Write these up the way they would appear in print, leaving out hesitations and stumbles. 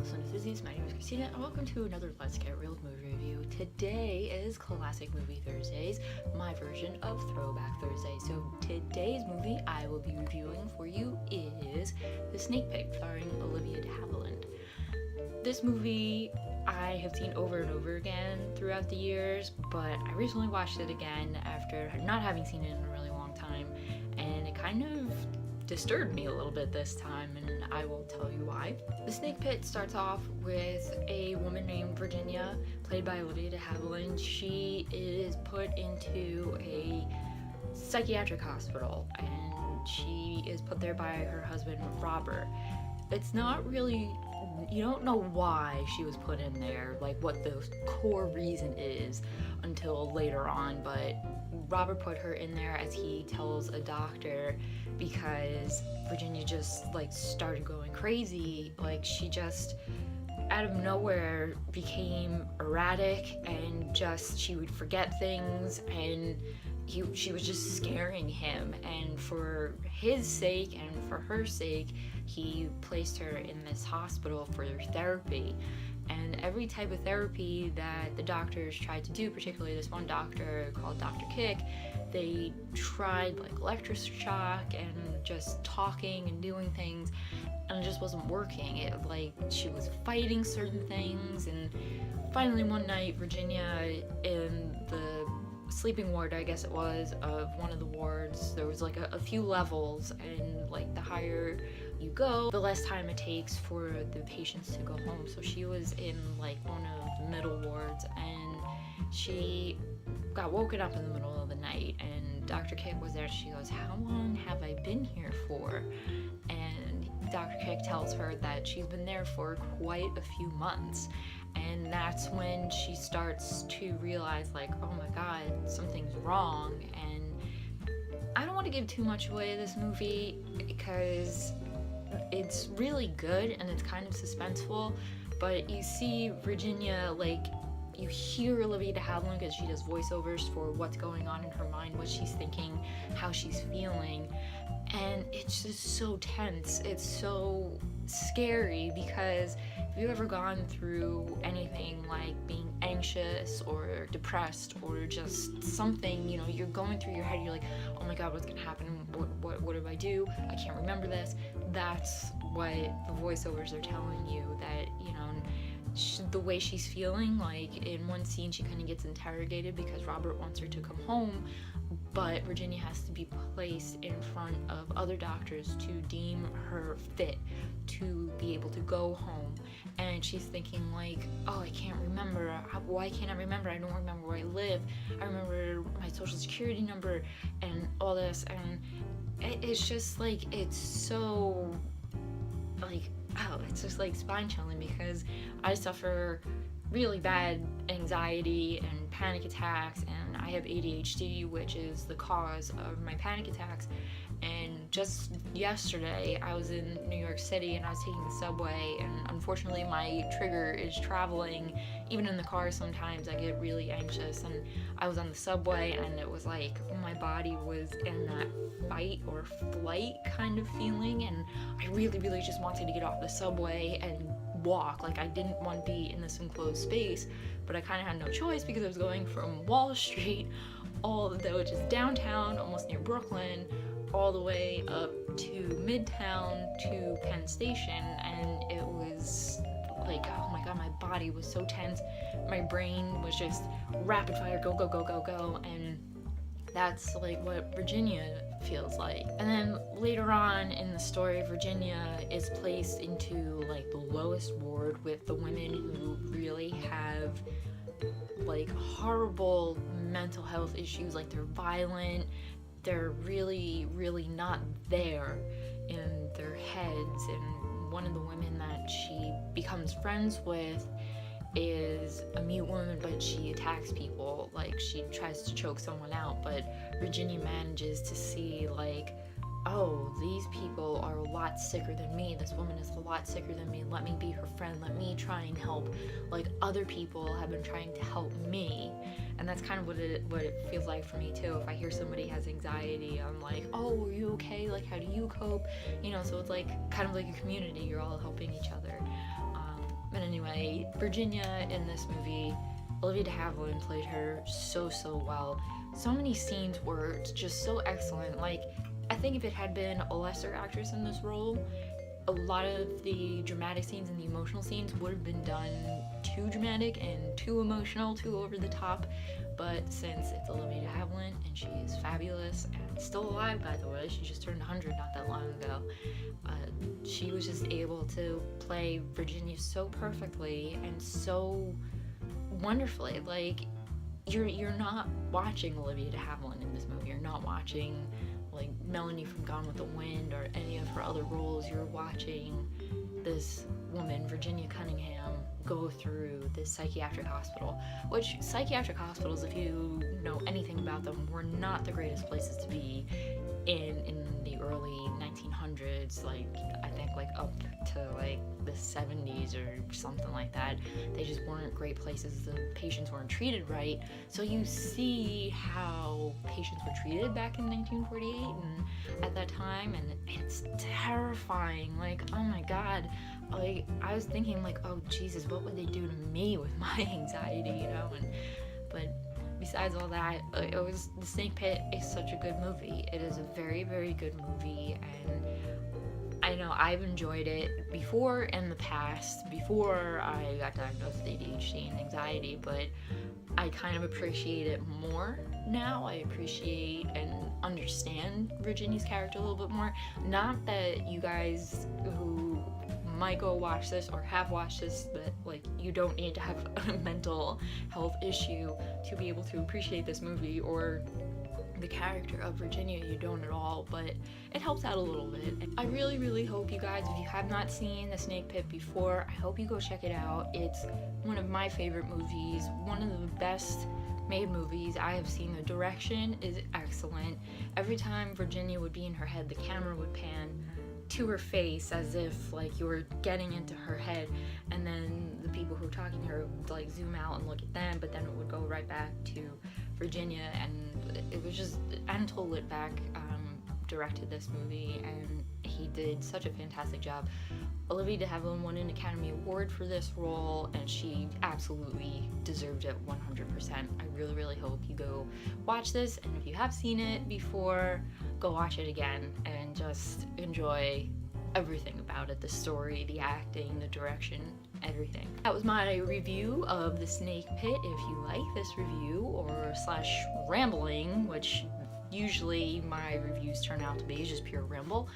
Listen to Fizzies. My name is Christina, and welcome to another Let's Get Real movie review. Today is Classic Movie Thursdays, my version of Throwback Thursday. So today's movie I will be reviewing for you is The Snake Pig, starring Olivia de Havilland. This movie I have seen over and over again throughout the years, but I recently watched it again after not having seen it in a really long time, and it kind of disturbed me a little bit this time, and I will tell you why. The Snake Pit starts off with a woman named Virginia, played by Olivia de Havilland. She is put into a psychiatric hospital, and she is put there by her husband, Robert. It's not really, you don't know why she was put in there, like what the core reason is until later on, but Robert put her in there, as he tells a doctor, because Virginia just started going crazy. She just out of nowhere became erratic, and she would forget things, and she was just scaring him, and for his sake and for her sake, he placed her in this hospital for therapy. And every type of therapy that the doctors tried to do, particularly this one doctor called Dr. Kick, they tried electroshock and just talking and doing things, and it just wasn't working. She was fighting certain things, and finally one night Virginia, in the sleeping ward, I guess it was, of one of the wards, there was a few levels, and the higher you go, the less time it takes for the patients to go home. So she was in one of the middle wards, and she got woken up in the middle of the night, and Dr. Kick was there. She goes, "How long have I been here for?" And Dr. Kick tells her that she's been there for quite a few months. And that's when she starts to realize, oh my god, something's wrong. And I don't want to give too much away of this movie because it's really good and it's kind of suspenseful, but you see Virginia, you hear Olivia de Havilland because she does voiceovers for what's going on in her mind, what she's thinking, how she's feeling, and it's just so tense. It's so scary because if you've ever gone through anything like being anxious or depressed or just something, you're going through your head, you're like, oh my god, what's gonna happen? What do I do? I can't remember this. That's what the voiceovers are telling you, that, the way she's feeling. In one scene, she kind of gets interrogated because Robert wants her to come home, but Virginia has to be placed in front of other doctors to deem her fit to be able to go home. And she's thinking oh, I can't remember. Why can't I remember? I don't remember where I live. I remember my social security number and all this. And it's just it's so it's just spine chilling, because I suffer really bad anxiety and panic attacks, and I have ADHD, which is the cause of my panic attacks. And just yesterday I was in New York City and I was taking the subway, and unfortunately my trigger is traveling. Even in the car sometimes I get really anxious, and I was on the subway and it was my body was in that fight or flight kind of feeling, and I really just wanted to get off the subway and walk. I didn't want to be in this enclosed space, but I kind of had no choice because I was going from Wall Street, which is downtown, almost near Brooklyn, all the way up to Midtown to Penn Station, and it was oh my god, my body was so tense, my brain was just rapid fire, go, and that's what Virginia feels like. And then later on in the story, Virginia is placed into the lowest ward with the women who really have horrible mental health issues. They're violent, they're really not there in their heads. And one of the women that she becomes friends with is a mute woman, but she attacks people. She tries to choke someone out, but Virginia manages to see oh, these people are a lot sicker than me. This woman is a lot sicker than me. Let me be her friend. Let me try and help. Other people have been trying to help me. And that's kind of what it feels like for me too. If I hear somebody has anxiety, I'm like, oh, are you okay? How do you cope? So it's kind of like a community. You're all helping each other. But anyway, Virginia in this movie, Olivia de Havilland played her so well. So many scenes were just so excellent. Like, I think if it had been a lesser actress in this role, a lot of the dramatic scenes and the emotional scenes would have been done too dramatic and too emotional, too over the top. But since it's Olivia de Havilland and she is fabulous and still alive, by the way, she just turned 100 not that long ago, she was just able to play Virginia so perfectly and so wonderfully. Like, you're not watching Olivia de Havilland in this movie. You're not watching like Melanie from Gone with the Wind or any of her other roles. You're watching this woman, Virginia Cunningham, go through this psychiatric hospital, which psychiatric hospitals, if you know anything about them, were not the greatest places to be in the early 1900s. Like, I think like up to like the 70s or something like that. They just weren't great places. The patients weren't treated right. So you see how patients were treated back in 1948 and at that time, and it's terrifying. Like, oh my god. Like, I was thinking like, oh Jesus, what would they do to me with my anxiety, you know? But besides all that, The Snake Pit is such a good movie. It is a very good movie, and I know I've enjoyed it before in the past, before I got diagnosed with ADHD and anxiety, but I kind of appreciate it more now. I appreciate and understand Virginia's character a little bit more. Not that you guys who might go watch this or have watched this, that like you don't need to have a mental health issue to be able to appreciate this movie or the character of Virginia. You don't at all, but it helps out a little bit. I really hope you guys, if you have not seen The Snake Pit before, I hope you go check it out. It's one of my favorite movies, one of the best made movies I have seen. The direction is excellent. Every time Virginia would be in her head, the camera would pan to her face as if like you were getting into her head, and then the people who were talking to her would like zoom out and look at them, but then it would go right back to Virginia. And it was just, Anatole Litvak directed this movie, and he did such a fantastic job. Olivia de Havilland won an Academy Award for this role, and she absolutely deserved it 100%. I really hope you go watch this, and if you have seen it before, go watch it again and just enjoy everything about it, the story, the acting, the direction, everything. That was my review of The Snake Pit. If you like this review or slash rambling, which usually my reviews turn out to be just pure ramble,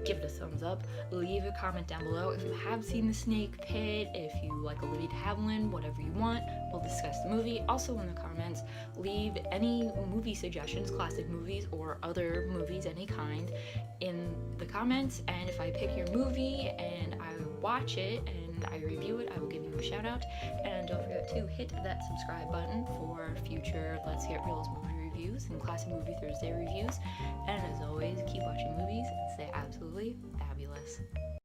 give it a thumbs up, leave a comment down below if you have seen The Snake Pit, if you like Olivia de Havilland, whatever you want, we'll discuss the movie. Also in the comments, leave any movie suggestions, classic movies or other movies, any kind, in the comments, and if I pick your movie and I watch it and I review it, I will give you a shout out. And don't forget to hit that subscribe button for future Let's Get Reelz movie reviews and Classic Movie Thursday reviews. And as always, keep watching movies and stay absolutely fabulous.